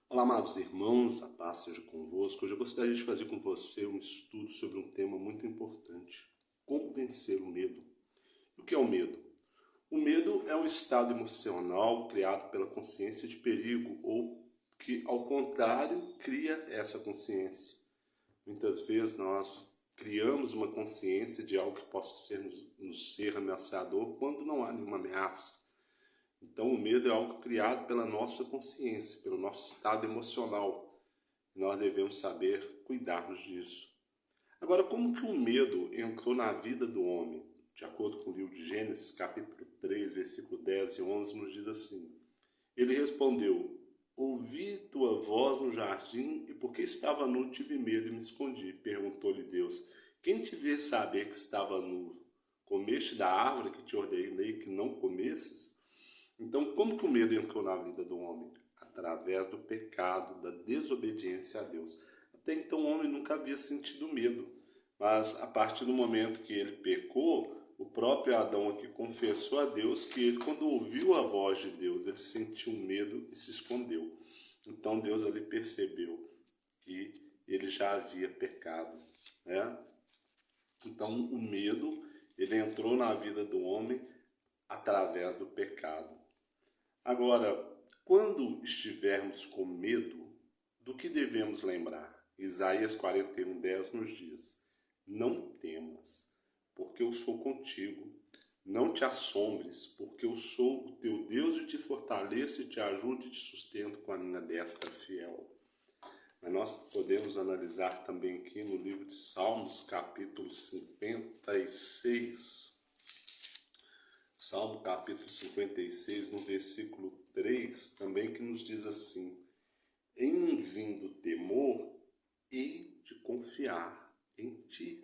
Olá, amados irmãos, a paz seja convosco. Hoje eu gostaria de fazer com você um estudo sobre um tema muito importante: como vencer o medo. E o que é o medo? O medo é um estado emocional criado pela consciência de perigo ou que, ao contrário, cria essa consciência. Muitas vezes nós criamos uma consciência de algo que possa nos ser ameaçador quando não há nenhuma ameaça. Então, o medo é algo criado pela nossa consciência, pelo nosso estado emocional. E nós devemos saber cuidarmos disso. Agora, como que o medo entrou na vida do homem? De acordo com o livro de Gênesis, capítulo 3, versículo 10 e 11, nos diz assim: Ele respondeu: Ouvi tua voz no jardim, e porque estava nu, tive medo e me escondi. Perguntou-lhe Deus: Quem te vê saber que estava nu? Comeste da árvore que te ordenei que não comesses? Então, como que o medo entrou na vida do homem? Através do pecado, da desobediência a Deus. Até então o homem nunca havia sentido medo, mas a partir do momento que ele pecou, o próprio Adão aqui confessou a Deus que ele, quando ouviu a voz de Deus, ele sentiu medo e se escondeu. Então Deus ali percebeu que ele já havia pecado, né? Então o medo, ele entrou na vida do homem através do pecado. Agora, quando estivermos com medo, do que devemos lembrar? Isaías 41:10 nos diz: Não temas, porque eu sou contigo. Não te assombres, porque eu sou o teu Deus e te fortaleço e te ajudo e te sustento com a minha destra fiel. Mas nós podemos analisar também aqui no livro de Salmos, capítulo 56, Salmo capítulo 56, no versículo 3, também que nos diz assim: Em vindo temor, hei de confiar em ti.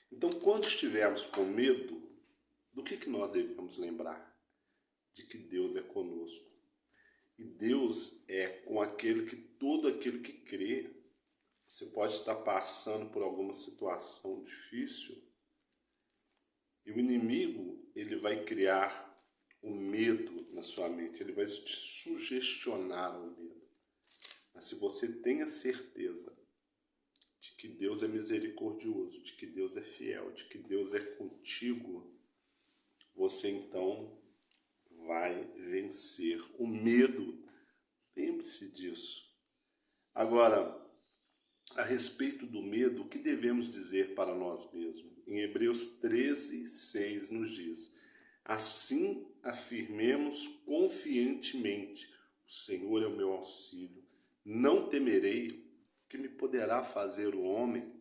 Então, quando estivermos com medo, do que nós devemos lembrar? De que Deus é conosco. E Deus é com todo aquele que crê. Você pode estar passando por alguma situação difícil, e o inimigo, ele vai criar o medo na sua mente, ele vai te sugestionar o medo. Mas se você tem a certeza de que Deus é misericordioso, de que Deus é fiel, de que Deus é contigo, você então vai vencer o medo. Lembre-se disso. Agora, a respeito do medo, o que devemos dizer para nós mesmos? Em Hebreus 13:6 nos diz: Assim afirmemos confiantemente: O Senhor é o meu auxílio. Não temerei, que me poderá fazer o homem.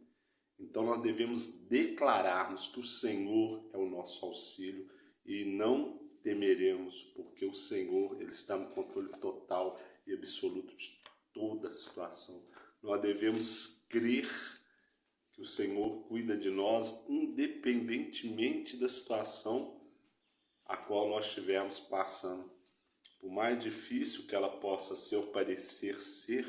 Então nós devemos declararmos que o Senhor é o nosso auxílio e não temeremos, porque o Senhor, ele está no controle total e absoluto de toda a situação. Nós devemos crer que o Senhor cuida de nós independentemente da situação a qual nós estivermos passando. Por mais difícil que ela possa ser ou parecer ser,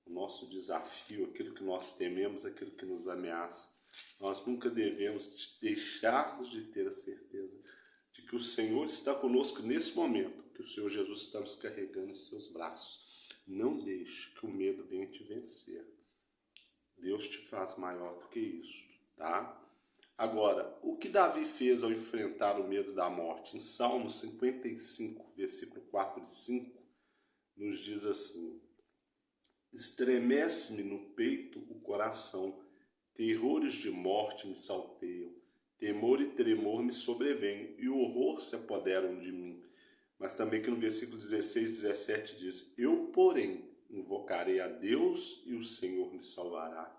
o nosso desafio, aquilo que nós tememos, aquilo que nos ameaça, nós nunca devemos deixarmos de ter a certeza de que o Senhor está conosco nesse momento, que o Senhor Jesus está nos carregando em seus braços. Não deixe que o medo venha te vencer. Deus te faz maior do que isso, tá? Agora, o que Davi fez ao enfrentar o medo da morte? Em Salmo 55, versículo 4 e 5, nos diz assim: Estremece-me no peito o coração, terrores de morte me salteiam, temor e tremor me sobrevêm, e o horror se apoderam de mim. Mas também que no versículo 16 e 17 diz: Eu, porém, invocarei a Deus e o Senhor me salvará.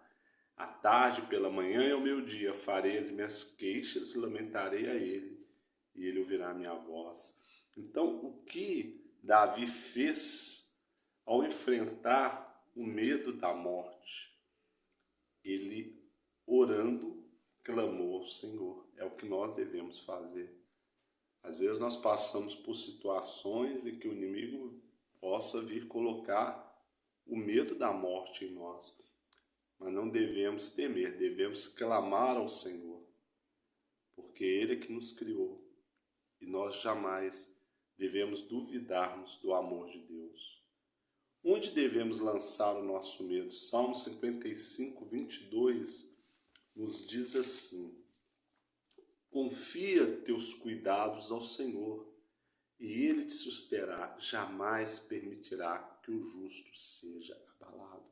À tarde, pela manhã e ao meio-dia, farei as minhas queixas e lamentarei a Ele, e Ele ouvirá a minha voz. Então, o que Davi fez ao enfrentar o medo da morte? Ele, orando, clamou ao Senhor. É o que nós devemos fazer. Às vezes nós passamos por situações em que o inimigo possa vir colocar o medo da morte em nós. Mas não devemos temer, devemos clamar ao Senhor, porque Ele é que nos criou e nós jamais devemos duvidarmos do amor de Deus. Onde devemos lançar o nosso medo? Salmo 55, 22 nos diz assim: confia teus cuidados ao Senhor, e Ele te susterá, jamais permitirá que o justo seja abalado.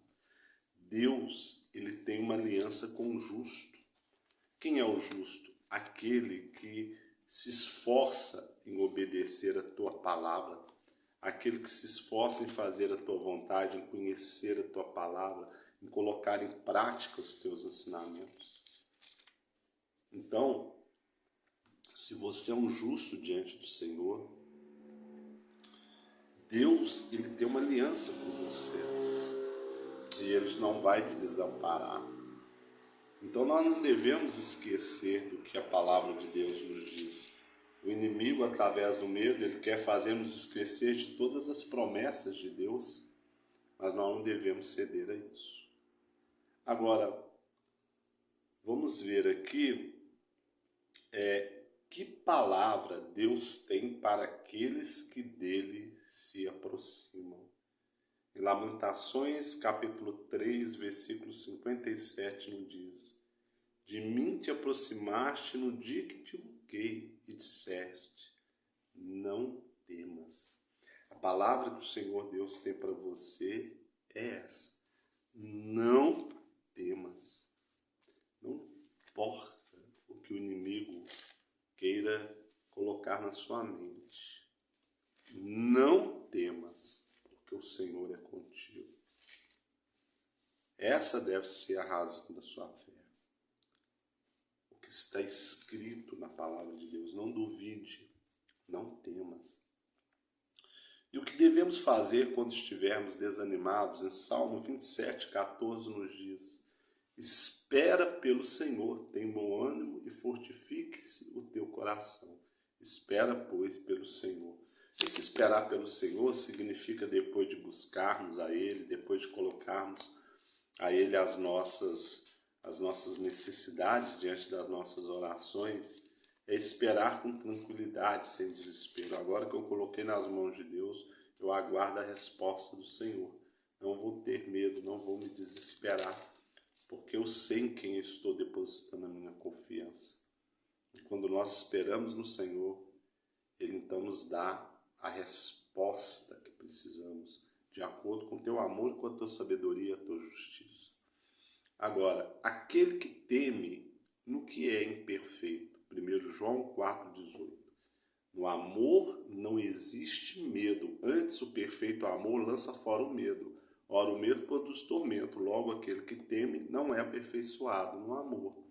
Deus, Ele tem uma aliança com o justo. Quem é o justo? Aquele que se esforça em obedecer a tua palavra, aquele que se esforça em fazer a tua vontade, em conhecer a tua palavra, em colocar em prática os teus ensinamentos. Então, se você é um justo diante do Senhor, Deus, Ele tem uma aliança com você e Ele não vai te desamparar. Então nós não devemos esquecer do que a palavra de Deus nos diz. O inimigo, através do medo, ele quer fazer-nos esquecer de todas as promessas de Deus, mas nós não devemos ceder a isso. Agora, vamos ver aqui que palavra Deus tem para aqueles que dele se aproximam. Em Lamentações, capítulo 3, versículo 57, nos diz: de mim te aproximaste no dia que te invoquei e disseste, não temas. A palavra que o Senhor Deus tem para você é essa: não temas. Não importa o que o inimigo queira colocar na sua mente. Não temas, porque o Senhor é contigo. Essa deve ser a razão da sua fé. O que está escrito na palavra de Deus. Não duvide, não temas. E o que devemos fazer quando estivermos desanimados? Em Salmo 27, 14 nos diz: espera pelo Senhor, tem bom ânimo e fortifique-se o teu coração. Espera, pois, pelo Senhor. Esse esperar pelo Senhor significa, depois de buscarmos a Ele, depois de colocarmos a Ele as nossas necessidades diante das nossas orações, é esperar com tranquilidade, sem desespero. Agora que eu coloquei nas mãos de Deus, eu aguardo a resposta do Senhor. Não vou ter medo, não vou me desesperar, porque eu sei em quem eu estou depositando a minha confiança. E quando nós esperamos no Senhor, Ele então nos dá a resposta que precisamos, de acordo com o teu amor, com a tua sabedoria e a tua justiça. Agora, aquele que teme no que é imperfeito, 1 João 4,18. No amor não existe medo, antes o perfeito amor lança fora o medo. Ora, o medo produz tormento, logo aquele que teme não é aperfeiçoado no amor.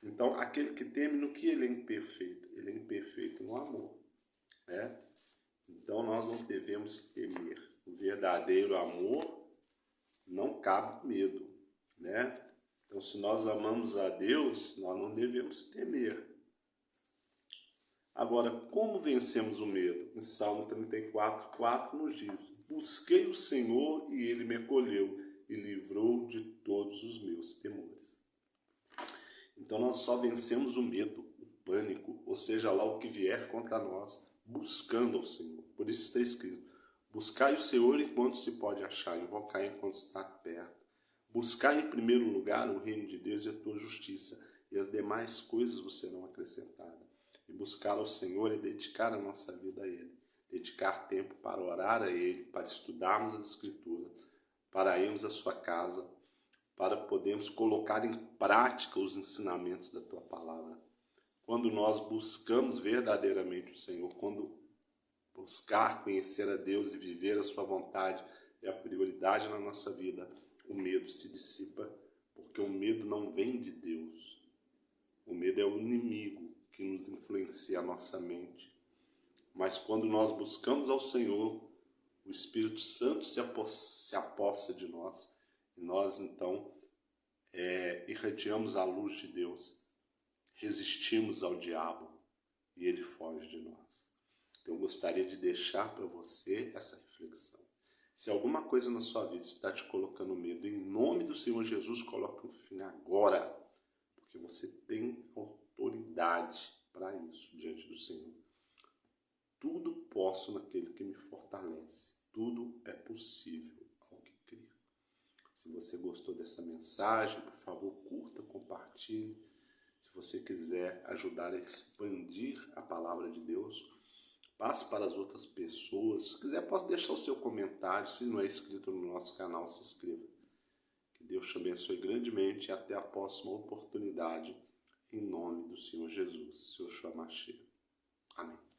Então, aquele que teme no que ele é imperfeito? Ele é imperfeito no amor, né? Então, nós não devemos temer. O verdadeiro amor não cabe medo, né? Então, se nós amamos a Deus, nós não devemos temer. Agora, como vencemos o medo? Em Salmo 34, 4 nos diz: busquei o Senhor e Ele me acolheu e livrou de todos os meus temores. Então, nós só vencemos o medo, o pânico, ou seja lá o que vier contra nós, buscando ao Senhor. Por isso está escrito: buscai o Senhor enquanto se pode achar, invocai enquanto está perto. Buscai em primeiro lugar o reino de Deus e a tua justiça, e as demais coisas vos serão acrescentadas. E buscar ao Senhor é dedicar a nossa vida a Ele. Dedicar tempo para orar a Ele, para estudarmos as Escrituras, para irmos à sua casa, para podermos colocar em prática os ensinamentos da Tua Palavra. Quando nós buscamos verdadeiramente o Senhor, quando buscar conhecer a Deus e viver a Sua vontade é a prioridade na nossa vida, o medo se dissipa, porque o medo não vem de Deus. O medo é o inimigo que nos influencia a nossa mente. Mas quando nós buscamos ao Senhor, o Espírito Santo se apossa de nós e nós então irradiamos a luz de Deus, resistimos ao diabo e ele foge de nós. Então eu gostaria de deixar para você essa reflexão. Se alguma coisa na sua vida está te colocando medo, em nome do Senhor Jesus, coloque um fim agora, porque você tem autoridade para isso diante do Senhor. Tudo posso naquele que me fortalece. Tudo é possível você gostou dessa mensagem, por favor, curta, compartilhe. Se você quiser ajudar a expandir a palavra de Deus, passe para as outras pessoas. Se quiser, pode deixar o seu comentário. Se não é inscrito no nosso canal, se inscreva. Que Deus te abençoe grandemente e até a próxima oportunidade. Em nome do Senhor Jesus, Seu Yeshua Mashiach. Amém.